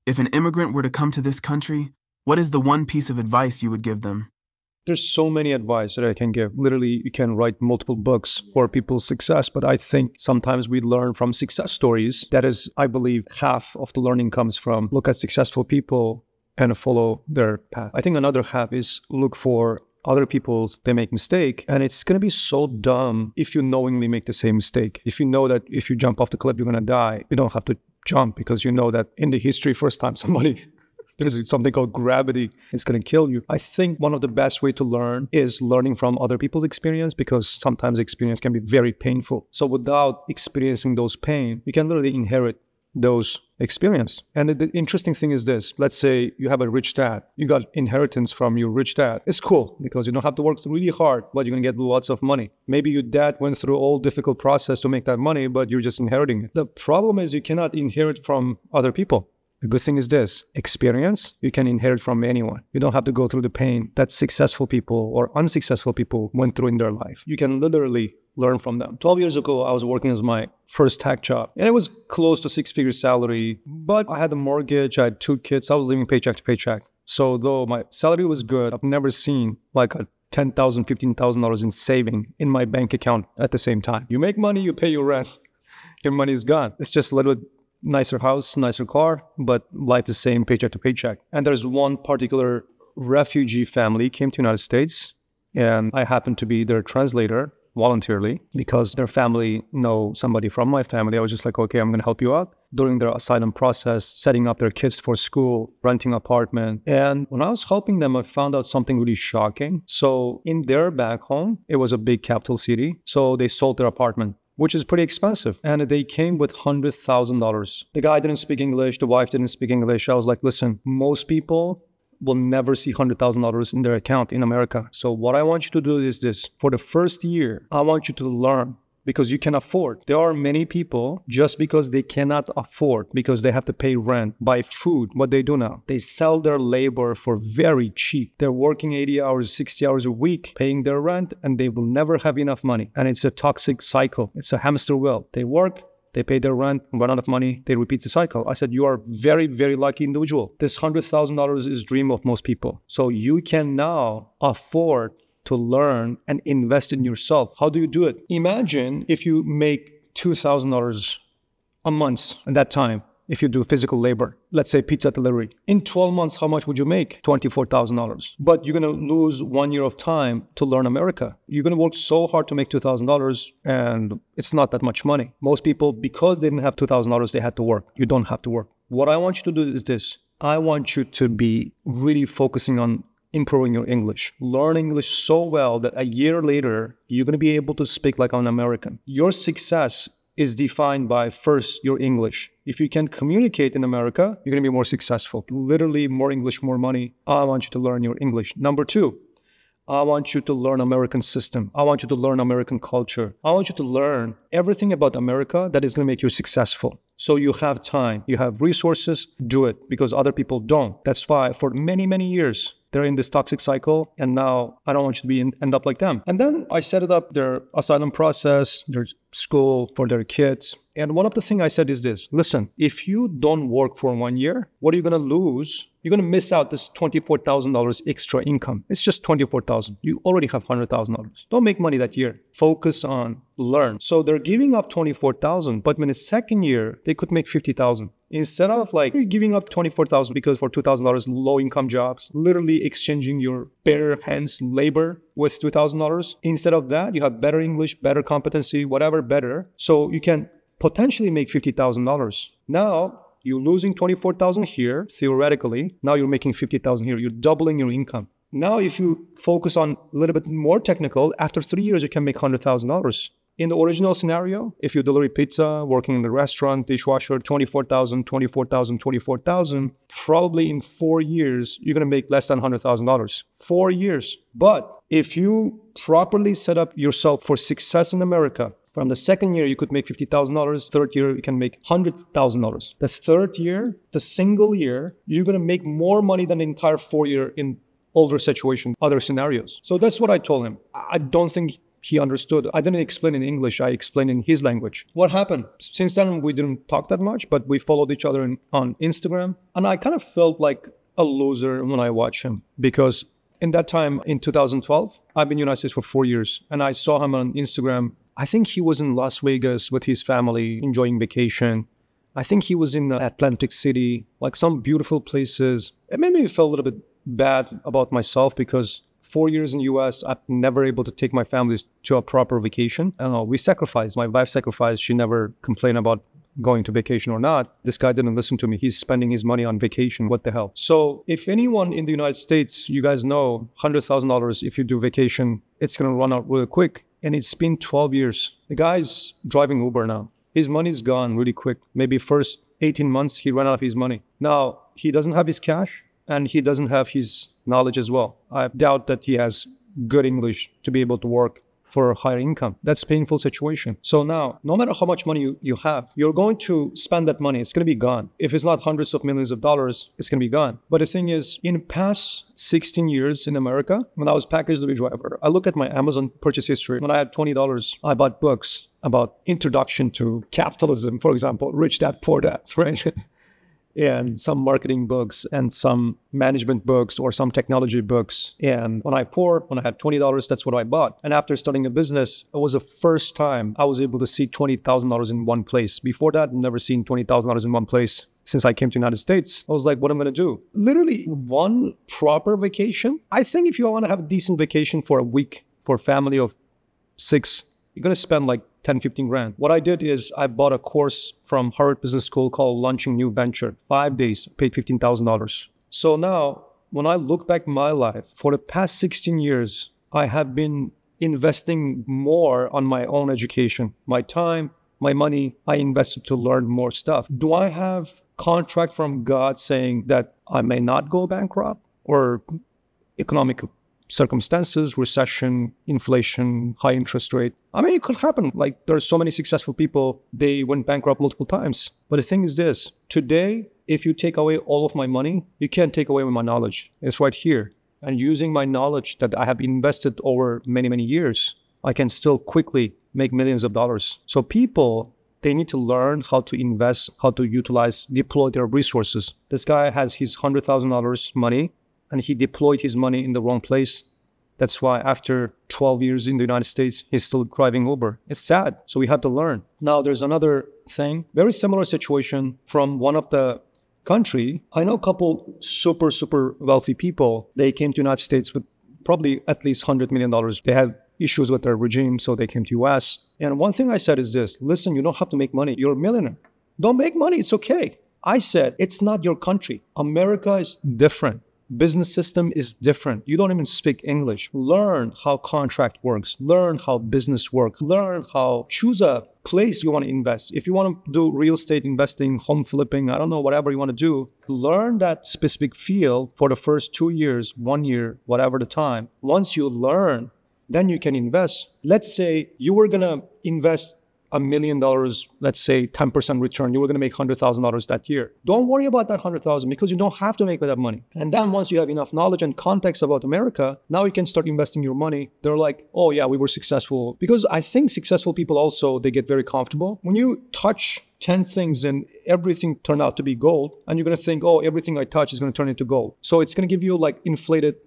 If an immigrant were to come to this country, what is the one piece of advice you would give them? There's so many advice that I can give. Literally, you can write multiple books for people's success, but I think sometimes we learn from success stories. That is, I believe, half of the learning comes from look at successful people and follow their path. I think another half is look for other people, they make mistake, and it's going to be so dumb if you knowingly make the same mistake. If you know that if you jump off the cliff, you're going to die, you don't have to jump because you know that in the history, first time somebody there's something called gravity. It's going to kill you. I think one of the best way to learn is learning from other people's experience, because sometimes experience can be very painful. So without experiencing those pain, you can literally inherit those experience. And the interesting thing is this. Let's say you have a rich dad. You got inheritance from your rich dad. It's cool because you don't have to work really hard, but you're going to get lots of money. Maybe your dad went through all difficult process to make that money, but you're just inheriting it. The problem is you cannot inherit from other people. The good thing is this, experience, you can inherit from anyone. You don't have to go through the pain that successful people or unsuccessful people went through in their life. You can literally learn from them. 12 years ago, I was working as my first tech job, and it was close to six-figure salary, but I had a mortgage, I had 2 kids, I was living paycheck to paycheck. So though my salary was good, I've never seen like a $10,000, $15,000 in saving in my bank account at the same time. You make money, you pay your rent, your money is gone. It's just a little bit nicer house, nicer car, but life is same paycheck to paycheck. And there's one particular refugee family came to United States, and I happened to be their translator voluntarily because their family know somebody from my family. I was just like, okay, I'm going to help you out during their asylum process, setting up their kids for school, renting apartment. And when I was helping them, I found out something really shocking. So in their back home, it was a big capital city. So they sold their apartment, which is pretty expensive. And they came with $100,000. The guy didn't speak English. The wife didn't speak English. I was like, listen, most people will never see $100,000 in their account in America. So what I want you to do is this. For the first year, I want you to learn because you can afford. There are many people, just because they cannot afford, because they have to pay rent, buy food, what they do now, they sell their labor for very cheap. They're working 80 hours, 60 hours a week, paying their rent, and they will never have enough money. And it's a toxic cycle. It's a hamster wheel. They work, they pay their rent, run out of money, they repeat the cycle. I said, you are very, very lucky individual. This $100,000 is dream of most people. So you can now afford to learn and invest in yourself. How do you do it? Imagine if you make $2,000 a month at that time, if you do physical labor, let's say pizza delivery. In 12 months, how much would you make? $24,000. But you're going to lose 1 year of time to learn America. You're going to work so hard to make $2,000, and it's not that much money. Most people, because they didn't have $2,000, they had to work. You don't have to work. What I want you to do is this. I want you to be really focusing on improving your English. Learn English so well that a year later, you're going to be able to speak like an American. Your success is defined by, first, your English. If you can communicate in America, you're going to be more successful. Literally, more English, more money. I want you to learn your English. Number 2, I want you to learn American system. I want you to learn American culture. I want you to learn everything about America that is going to make you successful. So you have time, you have resources, do it, because other people don't. That's why for many, many years, they're in this toxic cycle, and now I don't want you to be end up like them. And then I set it up, their asylum process, their school for their kids. And one of the things I said is this. Listen, if you don't work for 1 year, what are you going to lose? You're going to miss out this $24,000 extra income. It's just $24,000. You already have $100,000. Don't make money that year. Focus on learn. So they're giving up $24,000, but in the second year, they could make $50,000. Instead of like giving up $24,000 because for $2,000 low income jobs, literally exchanging your bare hands labor with $2,000. Instead of that, you have better English, better competency, whatever better. So you can potentially make $50,000. Now you're losing $24,000 here, theoretically. Now you're making $50,000 here. You're doubling your income. Now, if you focus on a little bit more technical, after 3 years, you can make $100,000. In the original scenario, if you deliver pizza, working in the restaurant, dishwasher, $24,000, probably in 4 years, you're going to make less than $100,000. 4 years. But if you properly set up yourself for success in America, from the second year, you could make $50,000. Third year, you can make $100,000. The third year, the single year, you're going to make more money than the entire 4 year in older situation, other scenarios. So that's what I told him. I don't think He understood. I didn't explain in English. I explained in his language. What happened? Since then, we didn't talk that much, but we followed each other on Instagram. And I kind of felt like a loser when I watched him because in that time, in 2012, I've been in the United States for 4 years. And I saw him on Instagram. I think he was in Las Vegas with his family, enjoying vacation. I think he was in Atlantic City, like some beautiful places. It made me feel a little bit bad about myself because 4 years in the US, I'm never able to take my families to a proper vacation. I don't know, we sacrificed. My wife sacrificed. She never complained about going to vacation or not. This guy didn't listen to me. He's spending his money on vacation. What the hell? So if anyone in the United States, you guys know, $100,000, if you do vacation, it's going to run out really quick. And it's been 12 years. The guy's driving Uber now. His money's gone really quick. Maybe first 18 months, he ran out of his money. Now, he doesn't have his cash and he doesn't have his knowledge as well. I doubt that he has good English to be able to work for a higher income. That's a painful situation. So now, no matter how much money you have, you're going to spend that money. It's going to be gone. If it's not hundreds of millions of dollars, it's going to be gone. But the thing is, in past 16 years in America, when I was package delivery driver, I look at my Amazon purchase history. When I had $20, I bought books about introduction to capitalism, for example, Rich Dad, Poor Dad, right? And some marketing books and some management books or some technology books. And when I had $20, that's what I bought. And after starting a business, it was the first time I was able to see $20,000 in one place. Before that, I'd never seen $20,000 in one place. Since I came to the United States, I was like, what am I going to do? Literally one proper vacation. I think if you want to have a decent vacation for a week for a family of 6, you're going to spend like 10, 15 grand. What I did is I bought a course from Harvard Business School called Launching New Venture. 5 days, paid $15,000. So now, when I look back my life, for the past 16 years, I have been investing more on my own education. My time, my money, I invested to learn more stuff. Do I have contract from God saying that I may not go bankrupt or economic circumstances, recession, inflation, high interest rate? I mean, it could happen. Like there are so many successful people, they went bankrupt multiple times. But the thing is this, today, if you take away all of my money, you can't take away my knowledge. It's right here. And using my knowledge that I have invested over many, many years, I can still quickly make millions of dollars. So people, they need to learn how to invest, how to utilize, deploy their resources. This guy has his $100,000 money and he deployed his money in the wrong place. That's why after 12 years in the United States, he's still driving Uber. It's sad. So we had to learn. Now there's another thing, very similar situation from one of the country. I know a couple super, super wealthy people. They came to the United States with probably at least $100 million. They had issues with their regime, so they came to US. And one thing I said is this, listen, you don't have to make money. You're a millionaire. Don't make money. It's okay. I said, it's not your country. America is different. Business system is different. You don't even speak English. Learn how contract works. Learn how business works. Learn how, choose a place you want to invest. If you want to do real estate investing, home flipping, I don't know, whatever you want to do, learn that specific field for the first 2 years, 1 year, whatever the time. Once you learn, then you can invest. Let's say you were going to invest $1 million, let's say 10% return, you were going to make $100,000 that year. Don't worry about that $100,000 because you don't have to make that money. And then once you have enough knowledge and context about America, now you can start investing your money. They're like, oh yeah, we were successful. Because I think successful people also, they get very comfortable. When you touch 10 things and everything turned out to be gold, and you're going to think, oh, everything I touch is going to turn into gold. So it's going to give you like inflated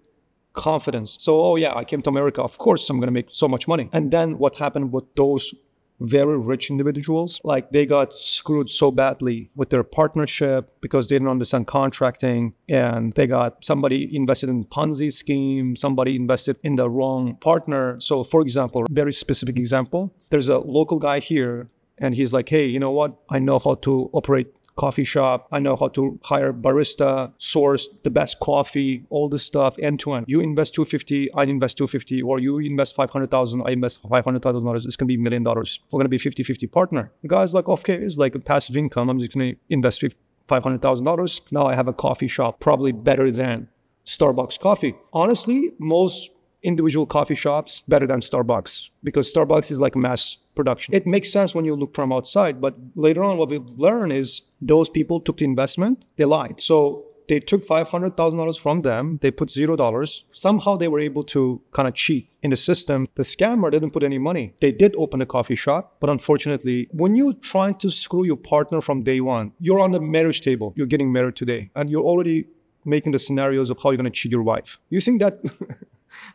confidence. So, oh yeah, I came to America. Of course, I'm going to make so much money. And then what happened with those very rich individuals, like they got screwed so badly with their partnership because they didn't understand contracting, and they got somebody invested in Ponzi scheme, somebody invested in the wrong partner. So for example, very specific example, there's a local guy here and he's like, hey, you know what? I know how to operate coffee shop. I know how to hire barista, source the best coffee, all this stuff end to end. You invest $250, I invest $250, or you invest $500,000, I invest $500,000. It's going to be $1 million. We're going to be 50-50 partner. The guy's like, okay, it's like a passive income. I'm just going to invest $500,000. Now I have a coffee shop, probably better than Starbucks coffee. Honestly, most individual coffee shops better than Starbucks because Starbucks is like mass production. It makes sense when you look from outside, but later on what we've learned is those people took the investment, they lied. So they took $500,000 from them. They put $0. Somehow they were able to kind of cheat in the system. The scammer didn't put any money. They did open a coffee shop, but unfortunately, when you're trying to screw your partner from day one, you're on the marriage table. You're getting married today, and you're already making the scenarios of how you're going to cheat your wife. You think that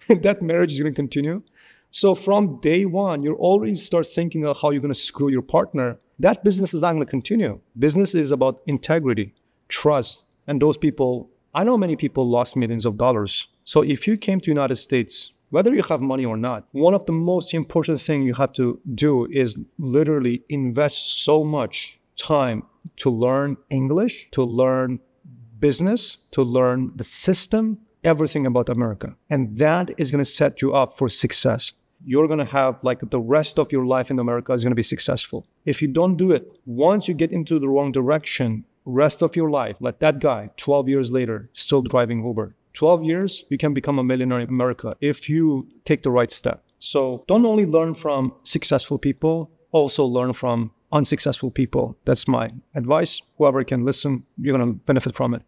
that marriage is going to continue? So from day one, you already start thinking of how you're going to screw your partner. That business is not going to continue. Business is about integrity, trust. And those people, I know many people lost millions of dollars. So if you came to United States, whether you have money or not, one of the most important things you have to do is literally invest so much time to learn English, to learn business, to learn the system, everything about America. And that is going to set you up for success. You're going to have like the rest of your life in America is going to be successful. If you don't do it, once you get into the wrong direction, rest of your life, like that guy, 12 years later, still driving Uber. 12 years, you can become a millionaire in America if you take the right step. So don't only learn from successful people, also learn from unsuccessful people. That's my advice. Whoever can listen, you're going to benefit from it.